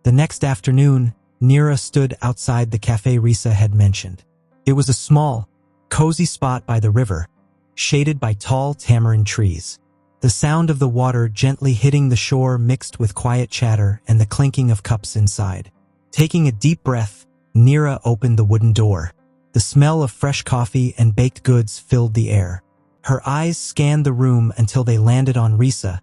The next afternoon, Nira stood outside the cafe Risa had mentioned. It was a small, cozy spot by the river, shaded by tall tamarind trees. The sound of the water gently hitting the shore mixed with quiet chatter and the clinking of cups inside. Taking a deep breath, Nira opened the wooden door. The smell of fresh coffee and baked goods filled the air. Her eyes scanned the room until they landed on Risa,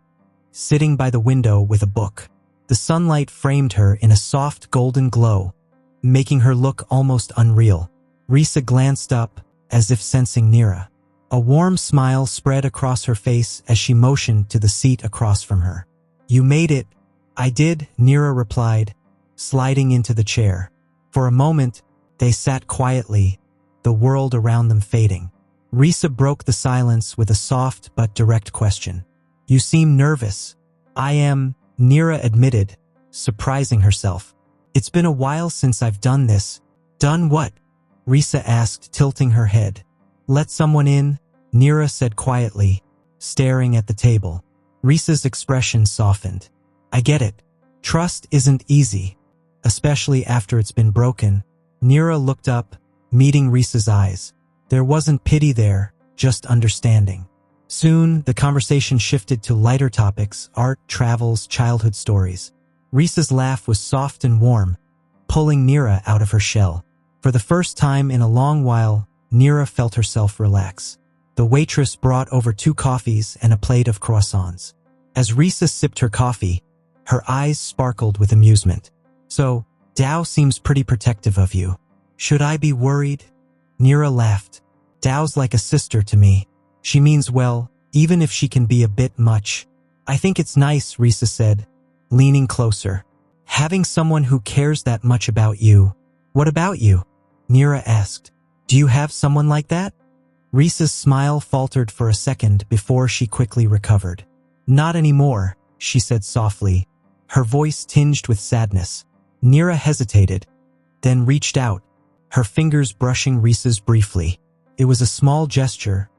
sitting by the window with a book. The sunlight framed her in a soft golden glow, making her look almost unreal. Risa glanced up, as if sensing Nira. A warm smile spread across her face as she motioned to the seat across from her. "You made it." "I did," Nira replied, sliding into the chair. For a moment, they sat quietly, the world around them fading. Risa broke the silence with a soft but direct question. "You seem nervous." "I am," Nira admitted, surprising herself. "It's been a while since I've done this." "Done what?" Risa asked, tilting her head. "Let someone in," Nira said quietly, staring at the table. Risa's expression softened. "I get it. Trust isn't easy, especially after it's been broken." Nira looked up, meeting Risa's eyes. There wasn't pity there, just understanding. Soon, the conversation shifted to lighter topics: art, travels, childhood stories. Risa's laugh was soft and warm, pulling Nira out of her shell. For the first time in a long while, Nira felt herself relax. The waitress brought over 2 coffees and a plate of croissants. As Risa sipped her coffee, her eyes sparkled with amusement. "So, Dao seems pretty protective of you. Should I be worried?" Nira laughed. "Dao's like a sister to me. She means well, even if she can be a bit much." "I think it's nice," Risa said, leaning closer. "Having someone who cares that much about you." "What about you?" Nira asked. "Do you have someone like that?" Risa's smile faltered for a second before she quickly recovered. "Not anymore," she said softly, her voice tinged with sadness. Nira hesitated, then reached out, her fingers brushing Risa's briefly. It was a small gesture,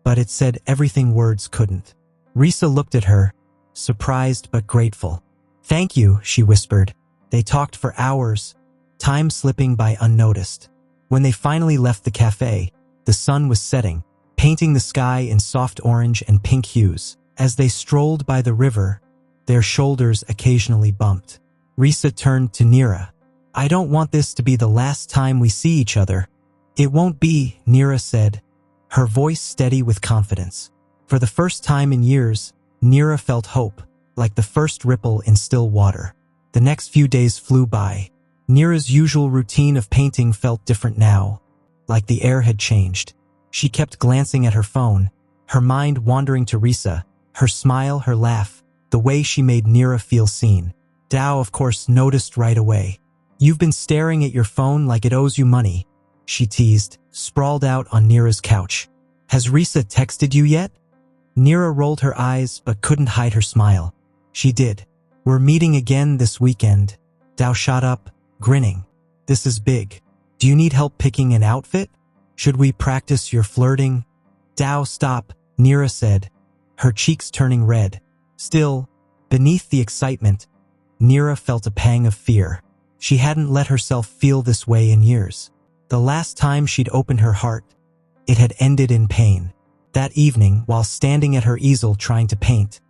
but it said everything words couldn't. Risa looked at her, surprised but grateful. "Thank you," she whispered. They talked for hours, time slipping by unnoticed. When they finally left the cafe, the sun was setting, painting the sky in soft orange and pink hues. As they strolled by the river, their shoulders occasionally bumped. Risa turned to Nira. "I don't want this to be the last time we see each other." "It won't be," Nira said, her voice steady with confidence. For the first time in years, Nira felt hope, like the first ripple in still water. The next few days flew by. Nira's usual routine of painting felt different now, like the air had changed. She kept glancing at her phone, her mind wandering to Risa, her smile, her laugh, the way she made Nira feel seen. Dao, of course, noticed right away. "You've been staring at your phone like it owes you money," she teased, sprawled out on Nira's couch. "Has Risa texted you yet?" Nira rolled her eyes but couldn't hide her smile. She did. "We're meeting again this weekend." Dao shot up, grinning. "This is big. Do you need help picking an outfit? Should we practice your flirting?" "Dao, stop," Nira said, her cheeks turning red. Still, beneath the excitement, Nira felt a pang of fear. She hadn't let herself feel this way in years. The last time she'd opened her heart, it had ended in pain. That evening, while standing at her easel trying to paint,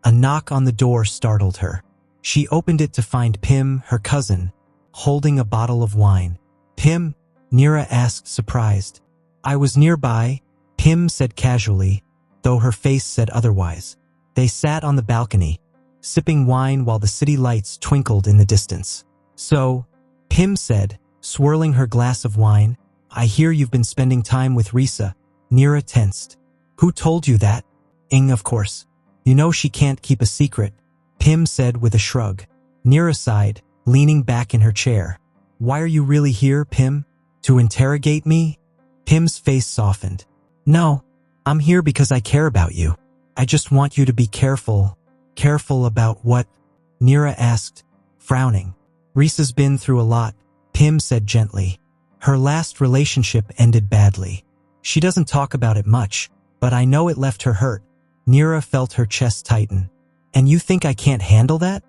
a knock on the door startled her. She opened it to find Pim, her cousin, holding a bottle of wine. "Pim?" Nira asked, surprised. "I was nearby," Pim said casually, though her face said otherwise. They sat on the balcony, sipping wine while the city lights twinkled in the distance. "So," Pim said, swirling her glass of wine, "I hear you've been spending time with Risa." Nira tensed. "Who told you that?" "Ing, of course. You know she can't keep a secret," Pim said with a shrug. Nira sighed, leaning back in her chair. "Why are you really here, Pim? To interrogate me?" Pim's face softened. "No, I'm here because I care about you. I just want you to be careful." "Careful about what?" Nira asked, frowning. "Risa's been through a lot," Pim said gently. "Her last relationship ended badly. She doesn't talk about it much, but I know it left her hurt." Nira felt her chest tighten. "And you think I can't handle that?"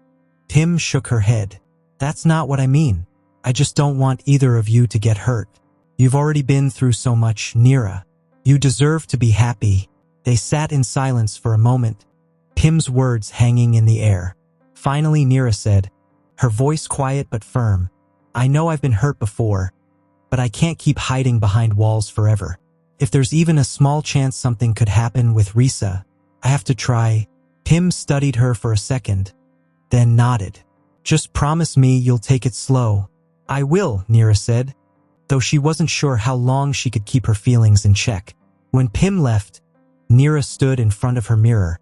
Pim shook her head. That's not what I mean. I just don't want either of you to get hurt. You've already been through so much, Nira. You deserve to be happy. They sat in silence for a moment, Pim's words hanging in the air. Finally, Nira said, her voice quiet but firm, I know I've been hurt before, but I can't keep hiding behind walls forever. If there's even a small chance something could happen with Risa, I have to try. Pim studied her for a second, then nodded. Just promise me you'll take it slow. I will, Nira said, though she wasn't sure how long she could keep her feelings in check. When Pim left, Nira stood in front of her mirror,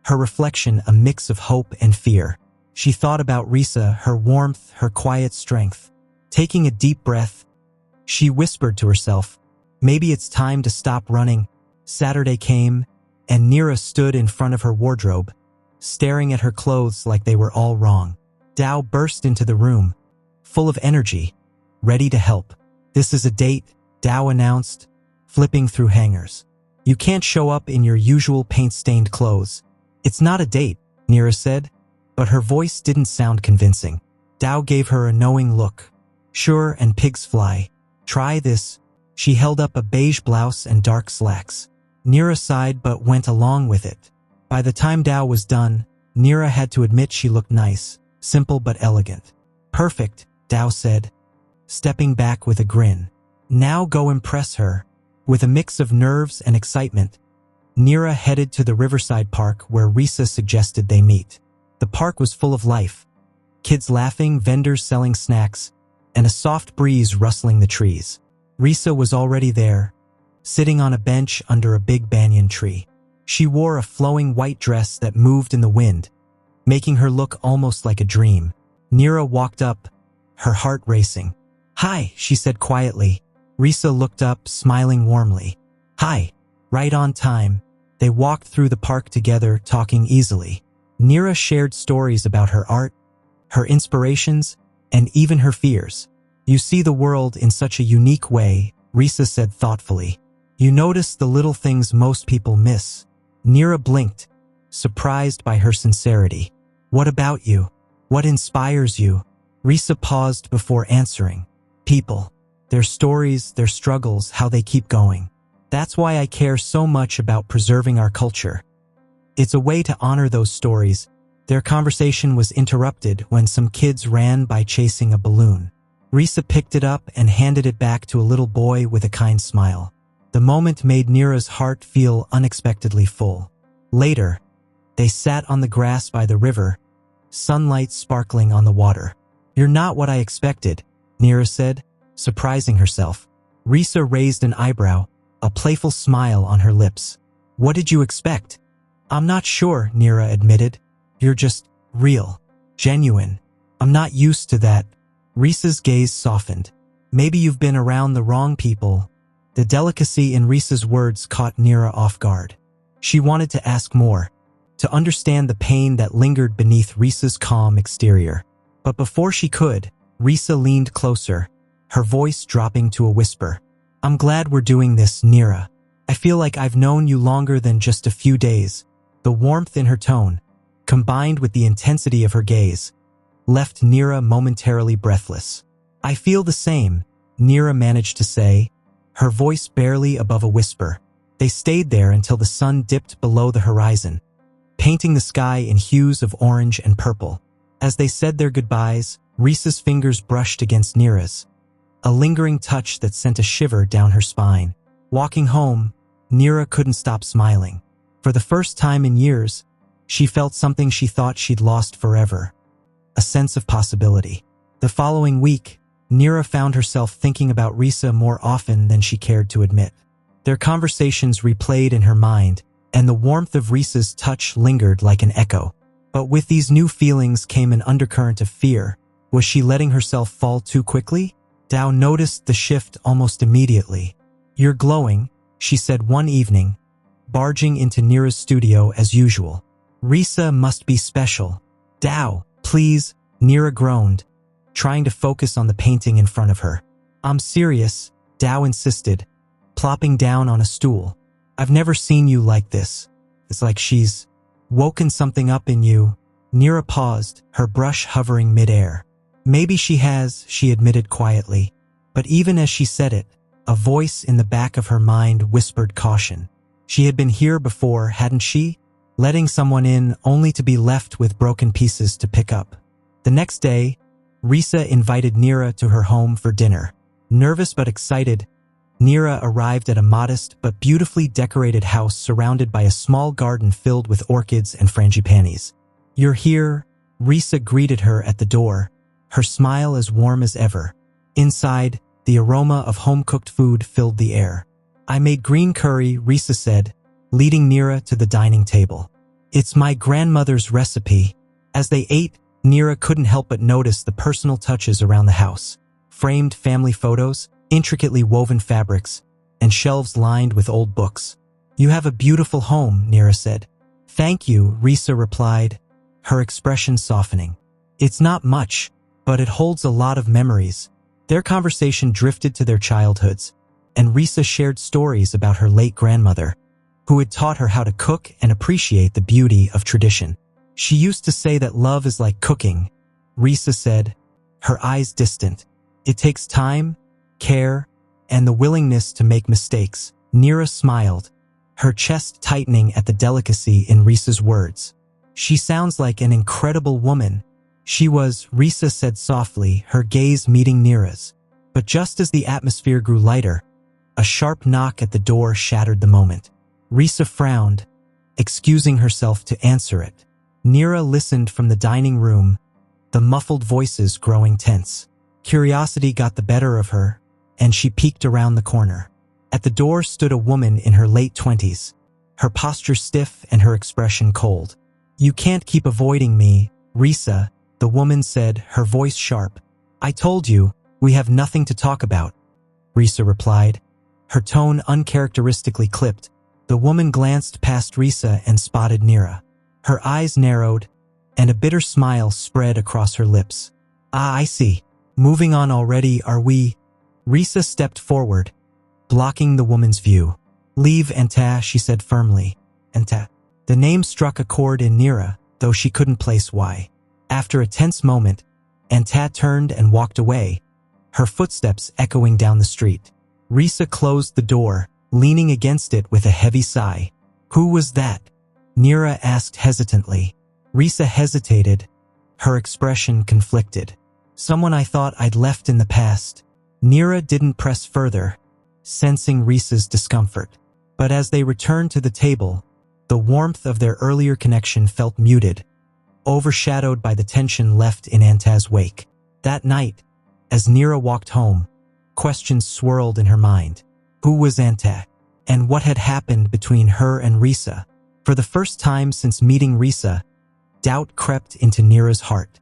her reflection a mix of hope and fear. She thought about Risa, her warmth, her quiet strength. Taking a deep breath, she whispered to herself, maybe it's time to stop running. Saturday came, and Nira stood in front of her wardrobe, staring at her clothes like they were all wrong. Dao burst into the room, full of energy, ready to help. This is a date, Dao announced, flipping through hangers. You can't show up in your usual paint-stained clothes. It's not a date, Nira said, but her voice didn't sound convincing. Dao gave her a knowing look. Sure, and pigs fly. Try this. She held up a beige blouse and dark slacks. Nira sighed but went along with it. By the time Dao was done, Nira had to admit she looked nice, simple but elegant. Perfect, Dao said, stepping back with a grin. Now go impress her. With a mix of nerves and excitement, Nira headed to the Riverside Park where Risa suggested they meet. The park was full of life. Kids laughing, vendors selling snacks, and a soft breeze rustling the trees. Risa was already there, sitting on a bench under a big banyan tree. She wore a flowing white dress that moved in the wind, making her look almost like a dream. Nira walked up, her heart racing. Hi, she said quietly. Risa looked up, smiling warmly. Hi. Right on time. They walked through the park together, talking easily. Nira shared stories about her art, her inspirations, and even her fears. You see the world in such a unique way, Risa said thoughtfully. You notice the little things most people miss. Nira blinked, surprised by her sincerity. What about you? What inspires you? Risa paused before answering. People. Their stories, their struggles, how they keep going. That's why I care so much about preserving our culture. It's a way to honor those stories. Their conversation was interrupted when some kids ran by chasing a balloon. Risa picked it up and handed it back to a little boy with a kind smile. The moment made Nira's heart feel unexpectedly full. Later, they sat on the grass by the river, sunlight sparkling on the water. You're not what I expected, Nira said, surprising herself. Risa raised an eyebrow, a playful smile on her lips. What did you expect? I'm not sure, Nira admitted. You're just real, genuine. I'm not used to that. Risa's gaze softened. Maybe you've been around the wrong people. The delicacy in Risa's words caught Nira off guard. She wanted to ask more, to understand the pain that lingered beneath Risa's calm exterior. But before she could, Risa leaned closer, her voice dropping to a whisper. I'm glad we're doing this, Nira. I feel like I've known you longer than just a few days. The warmth in her tone, combined with the intensity of her gaze, left Nira momentarily breathless. I feel the same, Nira managed to say, her voice barely above a whisper. They stayed there until the sun dipped below the horizon, painting the sky in hues of orange and purple. As they said their goodbyes, Risa's fingers brushed against Nira's, a lingering touch that sent a shiver down her spine. Walking home, Nira couldn't stop smiling. For the first time in years, she felt something she thought she'd lost forever, a sense of possibility. The following week, Nira found herself thinking about Risa more often than she cared to admit. Their conversations replayed in her mind, and the warmth of Risa's touch lingered like an echo. But with these new feelings came an undercurrent of fear. Was she letting herself fall too quickly? Dao noticed the shift almost immediately. You're glowing, she said one evening, barging into Nira's studio as usual. Risa must be special. Dao, please, Nira groaned, trying to focus on the painting in front of her. I'm serious, Dao insisted, plopping down on a stool. I've never seen you like this. It's like she's woken something up in you. Nira paused, her brush hovering midair. Maybe she has, she admitted quietly. But even as she said it, a voice in the back of her mind whispered caution. She had been here before, hadn't she? Letting someone in only to be left with broken pieces to pick up. The next day, Risa invited Nira to her home for dinner. Nervous but excited, Nira arrived at a modest but beautifully decorated house surrounded by a small garden filled with orchids and frangipanis. "You're here," Risa greeted her at the door, her smile as warm as ever. Inside, the aroma of home-cooked food filled the air. "I made green curry," Risa said, leading Nira to the dining table. "It's my grandmother's recipe." As they ate, Nira couldn't help but notice the personal touches around the house. Framed family photos, intricately woven fabrics, and shelves lined with old books. "You have a beautiful home," Nira said. "Thank you," Risa replied, her expression softening. "It's not much, but it holds a lot of memories." Their conversation drifted to their childhoods, and Risa shared stories about her late grandmother, who had taught her how to cook and appreciate the beauty of tradition. "She used to say that love is like cooking," Risa said, her eyes distant. "It takes time, care, and the willingness to make mistakes." Nira smiled, her chest tightening at the delicacy in Risa's words. "She sounds like an incredible woman." She was, Risa said softly, her gaze meeting Nira's. But just as the atmosphere grew lighter, a sharp knock at the door shattered the moment. Risa frowned, excusing herself to answer it. Nira listened from the dining room, the muffled voices growing tense. Curiosity got the better of her, and she peeked around the corner. At the door stood a woman in her late 20s, her posture stiff and her expression cold. "You can't keep avoiding me, Risa," the woman said, her voice sharp. "I told you, we have nothing to talk about," Risa replied, her tone uncharacteristically clipped. The woman glanced past Risa and spotted Nira. Her eyes narrowed, and a bitter smile spread across her lips. "Ah, I see. Moving on already, are we?" Risa stepped forward, blocking the woman's view. "Leave, Anta," she said firmly. "Anta." The name struck a chord in Nira, though she couldn't place why. After a tense moment, Anta turned and walked away, her footsteps echoing down the street. Risa closed the door, leaning against it with a heavy sigh. "Who was that?" Nira asked hesitantly. Risa hesitated, her expression conflicted. "Someone I thought I'd left in the past." Nira didn't press further, sensing Risa's discomfort. But as they returned to the table, the warmth of their earlier connection felt muted, overshadowed by the tension left in Anta's wake. That night, as Nira walked home, questions swirled in her mind. Who was Anta? And what had happened between her and Risa? For the first time since meeting Risa, doubt crept into Nira's heart.